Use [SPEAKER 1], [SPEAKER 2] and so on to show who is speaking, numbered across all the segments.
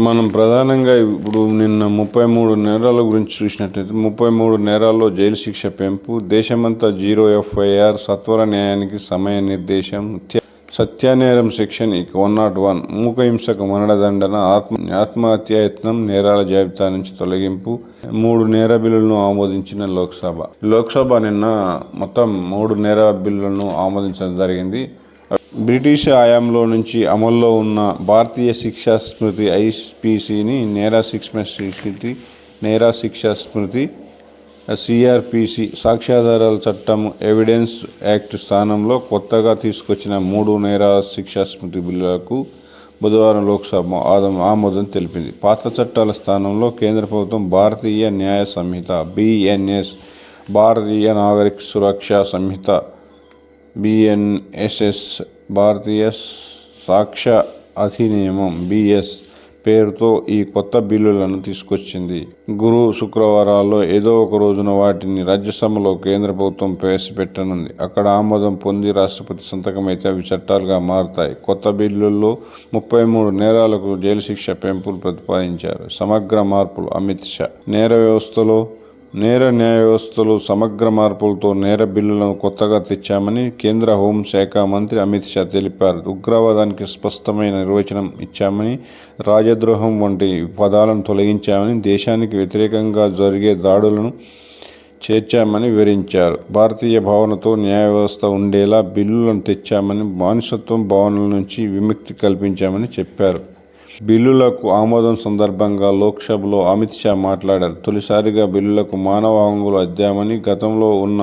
[SPEAKER 1] మనం ప్రధానంగా ఇప్పుడు నిన్న 33 నేరాల గురించి చూసినట్లయితే 33 నేరాల్లో జైలు శిక్ష పెంపు, దేశమంతా జీరో ఎఫ్ఐఆర్, సత్వర న్యాయానికి సమయ నిర్దేశం, సత్యానేరం సెక్షన్ 101, మూక హింసకు మరణదండన, ఆత్మహత్యాయత్నం నేరాల జాబితా నుంచి తొలగింపు, 3 నేర బిల్లులను ఆమోదించిన లోక్సభ నిన్న మొత్తం 3 నేర బిల్లులను ఆమోదించడం జరిగింది. బ్రిటిష్ హయాంలో నుంచి అమల్లో ఉన్న భారతీయ శిక్షా స్మృతి ఐపీసీని నేర శిక్షా స్మృతి సిఆర్పిసి సాక్ష్యాధారాల చట్టం ఎవిడెన్స్ యాక్ట్ స్థానంలో కొత్తగా తీసుకొచ్చిన 3 నేర శిక్షా స్మృతి బిల్లులకు బుధవారం లోక్సభ ఆమోదం తెలిపింది. పాత చట్టాల స్థానంలో కేంద్ర ప్రభుత్వం భారతీయ న్యాయ సంహిత బిఎన్ఎస్, భారతీయ నాగరిక సురక్షా సంహిత బిఎన్ఎస్ఎస్, భారతీయ సాక్ష్య అధినియమం బిఎస్ పేరుతో ఈ కొత్త బిల్లులను తీసుకొచ్చింది. శుక్రవారాల్లో ఏదో ఒక రోజున వాటిని రాజ్యసభలో కేంద్ర ప్రభుత్వం ప్రవేశపెట్టనుంది. అక్కడ ఆమోదం పొంది రాష్ట్రపతి సంతకమైతే అవి చట్టాలుగా మారుతాయి. కొత్త బిల్లుల్లో 33 నేరాలకు జైలు శిక్ష పెంపులు ప్రతిపాదించారు. సమగ్ర మార్పులు అమిత్ షా నేర న్యాయ వ్యవస్థలో సమగ్ర మార్పులతో నేర బిల్లులను కొత్తగా తెచ్చామని కేంద్ర హోంశాఖ మంత్రి అమిత్ షా తెలిపారు. ఉగ్రవాదానికి స్పష్టమైన నిర్వచనం ఇచ్చామని, రాజద్రోహం వంటి పదాలను తొలగించామని, దేశానికి వ్యతిరేకంగా జరిగే దాడులను చేర్చామని వివరించారు. భారతీయ భావనతో న్యాయ వ్యవస్థ ఉండేలా బిల్లులను తెచ్చామని, బానిసత్వం భావనల నుంచి విముక్తి కల్పించామని చెప్పారు. బిల్లులకు ఆమోదం సందర్భంగా లోక్సభలో అమిత్ షా మాట్లాడారు. తొలిసారిగా బిల్లులకు మానవ హక్కులు అద్దామని, గతంలో ఉన్న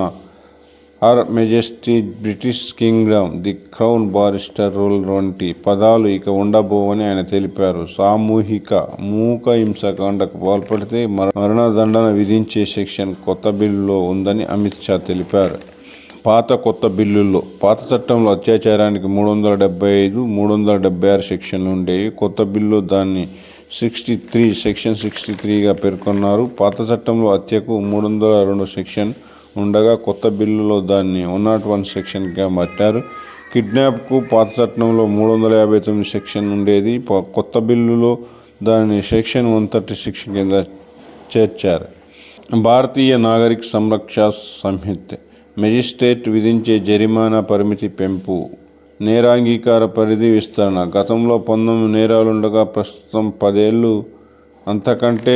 [SPEAKER 1] her majesty British Kingdom, the crown, barrister rule వంటి పదాలు ఇక ఉండబోవని ఆయన తెలిపారు. సామూహిక మూక హింసాకాండకు పాల్పడితే మరణదండన విధించే సెక్షన్ కొత్త బిల్లులో ఉందని అమిత్ షా తెలిపారు. కొత్త బిల్లుల్లో పాత చట్టంలో అత్యాచారానికి 375, 376 సెక్షన్లు ఉండేవి. కొత్త బిల్లు దాన్ని సెక్షన్ 63గా పేర్కొన్నారు. పాత చట్టంలో హత్యకు 302 సెక్షన్ ఉండగా కొత్త బిల్లులో దాన్ని 101 సెక్షన్గా మార్చారు. కిడ్నాప్కు పాత చట్టంలో 359 సెక్షన్ ఉండేది. కొత్త బిల్లులో దాన్ని సెక్షన్ 136 కింద చేర్చారు. భారతీయ నాగరిక సంరక్షణ సంహిత మెజిస్ట్రేట్ విధించే జరిమానా పరిమితి పెంపు, నేరాంగీకార పరిధి విస్తరణ. గతంలో 19 నేరాలుండగా ప్రస్తుతం 10 ఏళ్లు అంతకంటే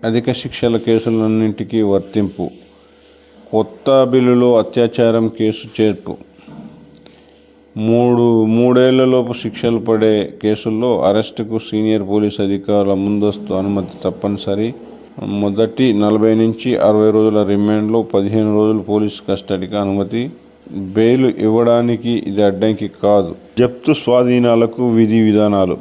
[SPEAKER 1] అధిక శిక్షల కేసులన్నింటికీ వర్తింపు. కొత్త బిల్లులో అత్యాచారం కేసు చేర్పు, 3 ఏళ్లలోపు శిక్షలు పడే కేసుల్లో అరెస్టుకు సీనియర్ పోలీసు అధికారుల ముందస్తు అనుమతి తప్పనిసరి. మొదటి 40 నుంచి 60 రోజుల రిమాండ్లో 15 రోజులు పోలీసు కస్టడీకి అనుమతి. బెయిల్ ఇవ్వడానికి ఇది అడ్డంకి కాదు. జప్తు స్వాధీనాలకు విధి విధానాలు.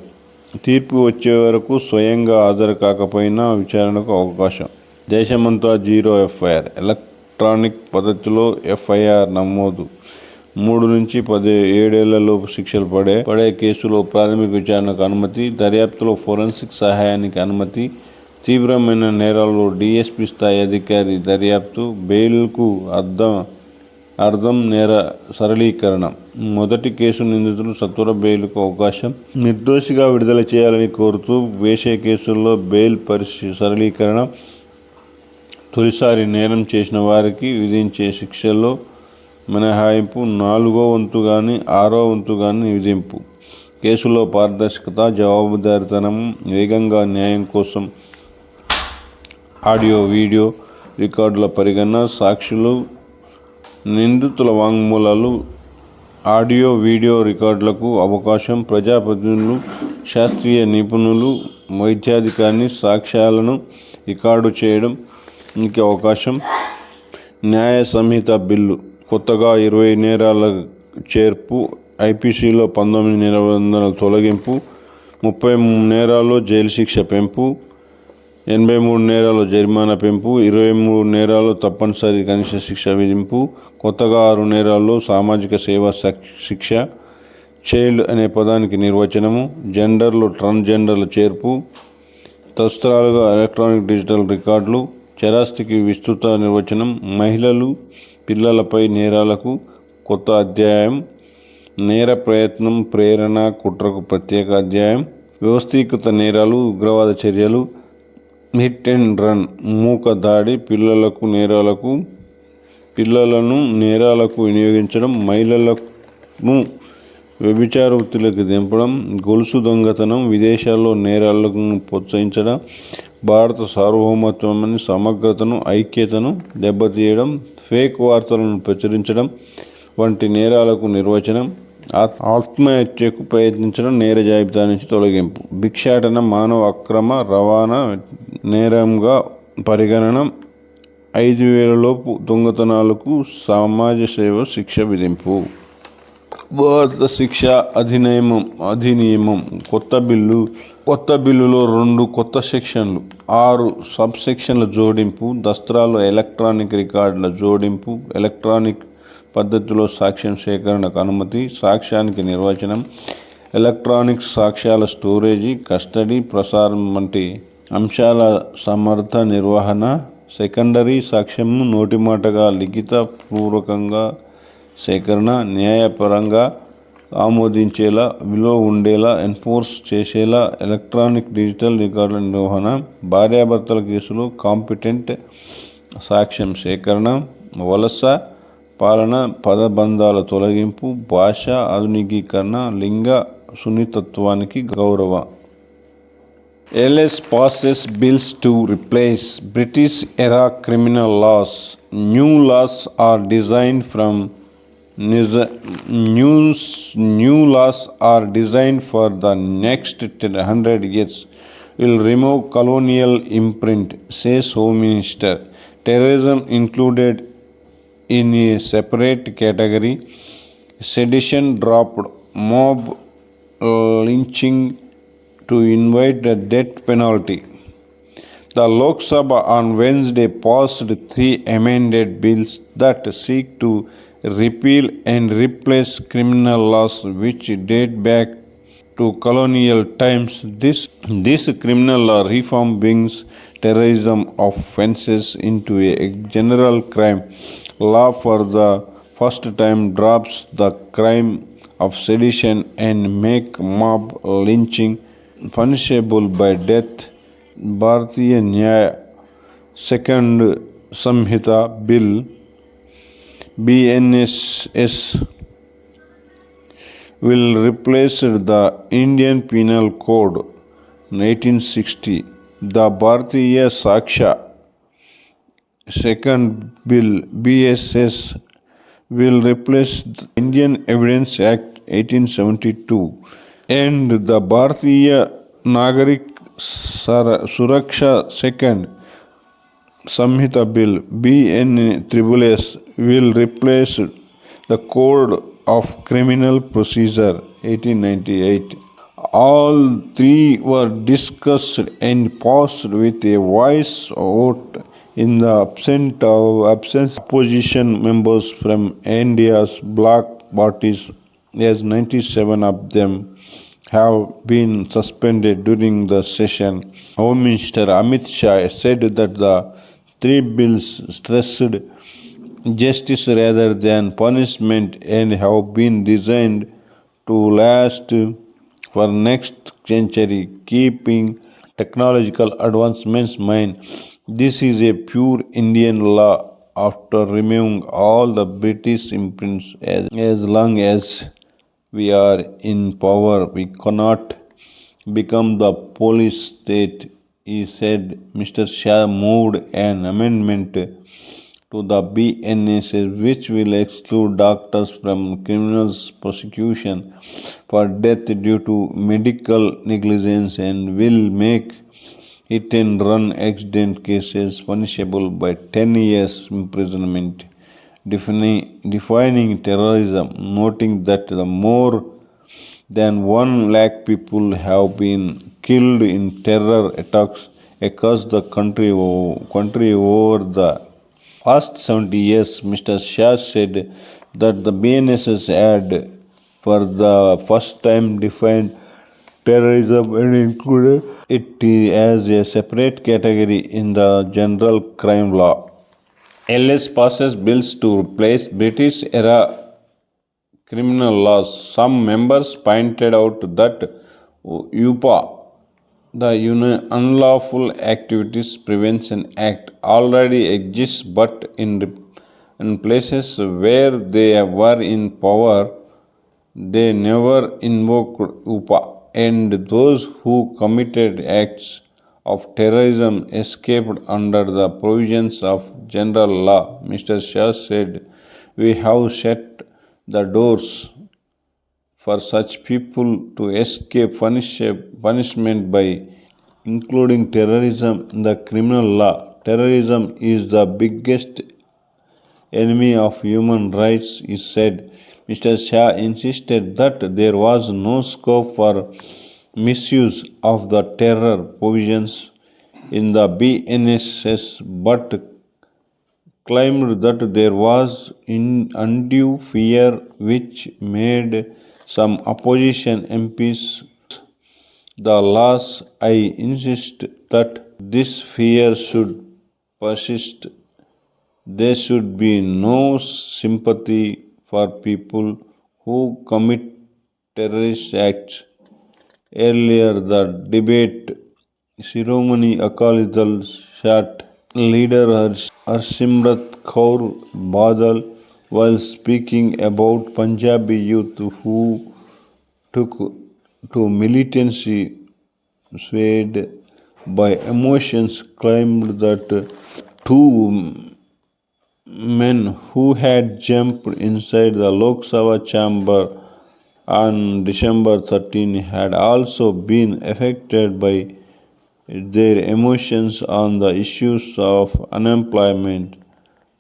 [SPEAKER 1] తీర్పు వచ్చే వరకు స్వయంగా హాజరు కాకపోయినా విచారణకు అవకాశం. దేశమంతా జీరో ఎఫ్ఐఆర్, ఎలక్ట్రానిక్ పద్ధతిలో ఎఫ్ఐఆర్ నమోదు. 3 నుంచి 17 ఏళ్లలోపు శిక్షలు పడే కేసులో ప్రాథమిక విచారణకు అనుమతి. దర్యాప్తులో ఫోరెన్సిక్ సహాయానికి అనుమతి. తీవ్రమైన నేరాల్లో డీఎస్పీ స్థాయి అధికారి దర్యాప్తు. బెయిల్కు అర్థం నేర సరళీకరణ. మొదటి కేసు నిందితులు సత్వర బెయిల్కు అవకాశం. నిర్దోషిగా విడుదల చేయాలని కోరుతూ వేసే కేసుల్లో బెయిల్ సరళీకరణ. తొలిసారి నేరం చేసిన వారికి విధించే శిక్షల్లో మినహాయింపు. 4వ వంతు కానీ 6వ వంతు కానీ విధింపు. కేసులో పారదర్శకత, జవాబుదారీతనం, వేగంగా న్యాయం కోసం ఆడియో వీడియో రికార్డుల పరిగణన, సాక్షులు, నిందితుల వాంగ్మూలాలు, ఆడియో వీడియో రికార్డులకు అవకాశం. ప్రజాప్రతినిధులు, శాస్త్రీయ నిపుణులు, వైద్యాధికారిని సాక్ష్యాలను రికార్డు చేయడానికి అవకాశం. న్యాయ సంహిత బిల్లు కొత్తగా 20 నేరాల చేర్పు. ఐపీసీలో 19 నిబంధనల తొలగింపు. 33 నేరాల్లో జైలు శిక్ష పెంపు. 83 నేరాల్లో జరిమానా పెంపు. 23 నేరాల్లో తప్పనిసరి కనిష్ట శిక్ష విధింపు. కొత్తగా 6 నేరాల్లో సామాజిక సేవా శిక్ష. చైల్డ్ అనే పదానికి నిర్వచనము. జెండర్లో ట్రాన్స్జెండర్ల చేర్పు. తస్త్రాలుగా ఎలక్ట్రానిక్ డిజిటల్ రికార్డులు. చరాస్తికి విస్తృత నిర్వచనం. మహిళలు, పిల్లలపై నేరాలకు కొత్త అధ్యాయం. నేర ప్రయత్నం, ప్రేరణ, కుట్రకు ప్రత్యేక అధ్యాయం. వ్యవస్థీకృత నేరాలు, ఉగ్రవాద చర్యలు, హిట్ అండ్ రన్, మూక దాడి, పిల్లలను నేరాలకు వినియోగించడం, మహిళలను వ్యభిచార వృత్తిలోకి దింపడం, గొలుసు దొంగతనం, విదేశాల్లో నేరాలను ప్రోత్సహించడం, భారత సార్వభౌమత్వాన్ని, సమగ్రతను, ఐక్యతను దెబ్బతీయడం, ఫేక్ వార్తలను ప్రచురించడం వంటి నేరాలకు నిర్వచనం. ఆత్మహత్యకు ప్రయత్నించడం నేర జాబితా నుంచి తొలగింపు. భిక్షాటన, మానవ అక్రమ రవాణా నేరంగా పరిగణన. 5,000 లోపు దొంగతనాలకు సమాజ సేవ శిక్ష విధింపు. భారత శిక్షా అధినియమం కొత్త బిల్లులో 2 కొత్త సెక్షన్లు, 6 సబ్ సెక్షన్ల జోడింపు. దస్త్రాలు, ఎలక్ట్రానిక్ రికార్డుల జోడింపు. ఎలక్ట్రానిక్ పద్ధతిలో సాక్ష్యం సేకరణకు అనుమతి. సాక్ష్యానికి నిర్వచనం. ఎలక్ట్రానిక్ సాక్ష్యాల స్టోరేజీ, కస్టడీ, ప్రసారం వంటి అంశాల సమర్థ నిర్వహణ. సెకండరీ సాక్ష్యం నోటిమాటగా, లిఖిత పూర్వకంగా సేకరణ, న్యాయపరంగా ఆమోదించేలా, విలువ ఉండేలా, ఎన్ఫోర్స్ చేసేలా ఎలక్ట్రానిక్ డిజిటల్ రికార్డుల నిర్వహణ. భార్యాభర్తల కేసులో కాంపిటెంట్ సాక్ష్యం సేకరణ. వలస పాలన, పదబంధాల తొలగింపు, భాష ఆధునికీకరణ, లింగ సున్నితత్వానికి గౌరవ. LS passes bills to replace British-era criminal laws. New laws are designed for the next 100 years. Will remove colonial imprint, says Home Minister. Terrorism included in a separate category. Sedition dropped. Mob lynching to invite the death penalty. The Lok Sabha on Wednesday passed 3 amended bills that seek to repeal and replace criminal laws which date back to colonial times. This criminal law reform brings terrorism offences into a general crime law for the first time, drops the crime of sedition and make mob lynching punishable by death. Bharatiya Nyaya Second Samhita Bill BNSS will replace the Indian Penal Code 1860. The Bharatiya Saksha Second Bill BSS will replace the Indian Evidence Act 1872 and the Bharatiya Nagarik Suraksha Second Samhita Bill BNSS will replace the Code of Criminal Procedure 1898. All 3 were discussed and passed with a voice vote in the absence opposition members from India's bloc parties, as 97 of them have been suspended during the session. Home Minister Amit Shah said that the 3 bills stressed justice rather than punishment and have been designed to last for next century, keeping technological advancements in mind. This is a pure Indian law after removing all the British imprints. As long as we are in power, we cannot become the police state, he said. Mr. Shah moved an amendment to the BNSS which will exclude doctors from criminal prosecution for death due to medical negligence and will make hit and run accident cases punishable by 10 years imprisonment. Defining terrorism, noting that the more than 1 lakh people have been killed in terror attacks across the country over the past 70 years. Mr. Shah said that the BNSS had for the first time defined terrorism and included it as a separate category in the general crime law. LS passes bills to replace British-era criminal laws. Some members pointed out that UPA, the Unlawful Activities Prevention Act, already exists, but in places where they were in power, they never invoked UPA, and those who committed acts of terrorism escaped under the provisions of general law. Mr. Shah said, "We have shut the doors for such people to escape punishment by including terrorism in the criminal law. Terrorism is the biggest enemy of human rights," he said. Mr. Shah insisted that there was no scope for misuse of the terror provisions in the BNSS, but claimed that there was undue fear, which made some opposition MPs the laws. "I insist that this fear should persist. There should be no sympathy for people who commit terrorist acts." Earlier, the debate ceremony, Akali Dal sat leader Harsimrat Kaur Badal, while speaking about Punjabi youth who took to militancy swayed by emotions, claimed that two men who had jumped inside the Lok Sabha chamber on December 13 had also been affected by their emotions on the issues of unemployment,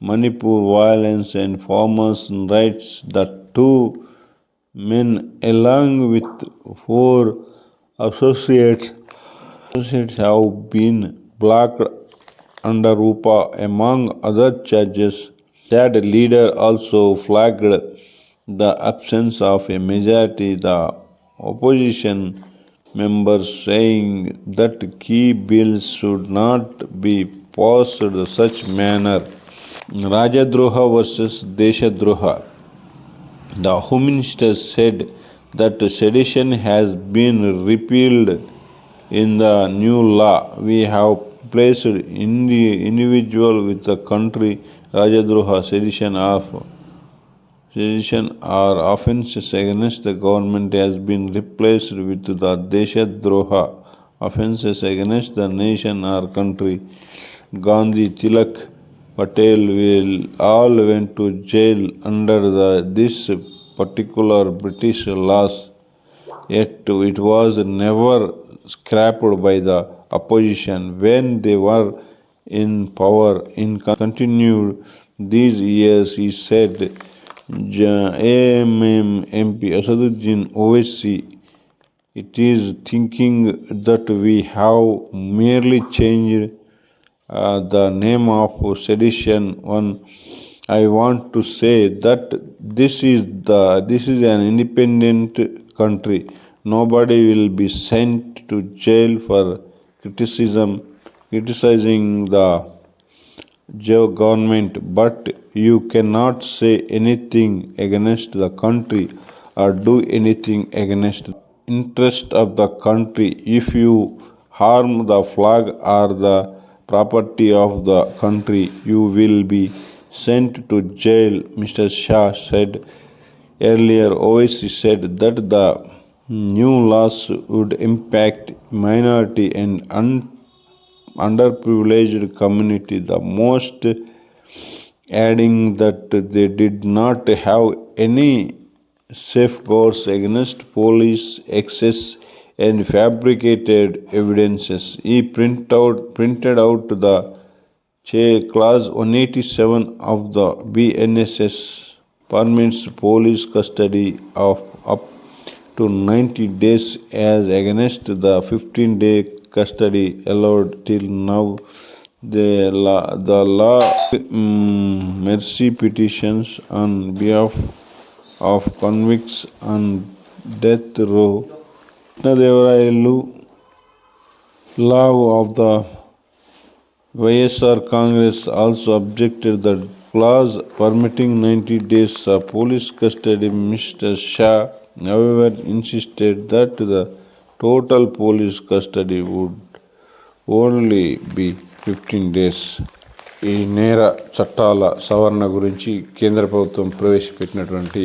[SPEAKER 1] Manipur violence, and farmers' rights. The two men, along with four associates, have been blocked under UPA, among other charges. That leader also flagged the absence of a majority, the opposition members saying that key bills should not be passed in such manner. Rajadroha versus Deshadroha. The Home Minister said that sedition has been repealed in the new law. "We have placed individual with the country. Rajadroha, sedition or offences against the government has been replaced with the Deshadroha, offences against the nation or country. Gandhi, Tilak, Patel will all went to jail under this particular British laws, yet it was never scrapped by the opposition when they were in power. In continued these years," he said, AMM MP Asaduddin Owaisi, "it is thinking that we have merely changed the name of sedition. One, I want to say that this is an independent country. Nobody will be sent to jail for criticizing the government, but you cannot say anything against the country or do anything against the interest of the country. If you harm the flag or the property of the country, you will be sent to jail," Mr. Shah said. Earlier, Owaisi said that the new laws would impact minority and underprivileged community the most, adding that they did not have any safeguards against police access and fabricated evidences. He printed out the Clause 187 of the BNSS permits police custody of up to 90 days as against the 15-day custody allowed till now. The law mercy petitions on behalf of convicts on death row. Krishnadevarayallu law of the YSR Congress also objected the clause permitting 90 days of police custody. Mr. Shah, however, insisted that the total police custody would only be 15 days. ఈ నేర చట్టాల సవరణ గురించి కేంద్ర ప్రభుత్వం ప్రవేశపెట్టినటువంటి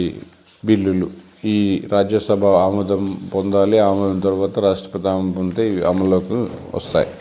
[SPEAKER 1] బిల్లులు ఈ రాజ్యసభ ఆమోదం పొందాలి. ఆమోదం తర్వాత రాష్ట్రపతి ఆమోదం పొందితే ఇవి అమల్లోకి వస్తాయి.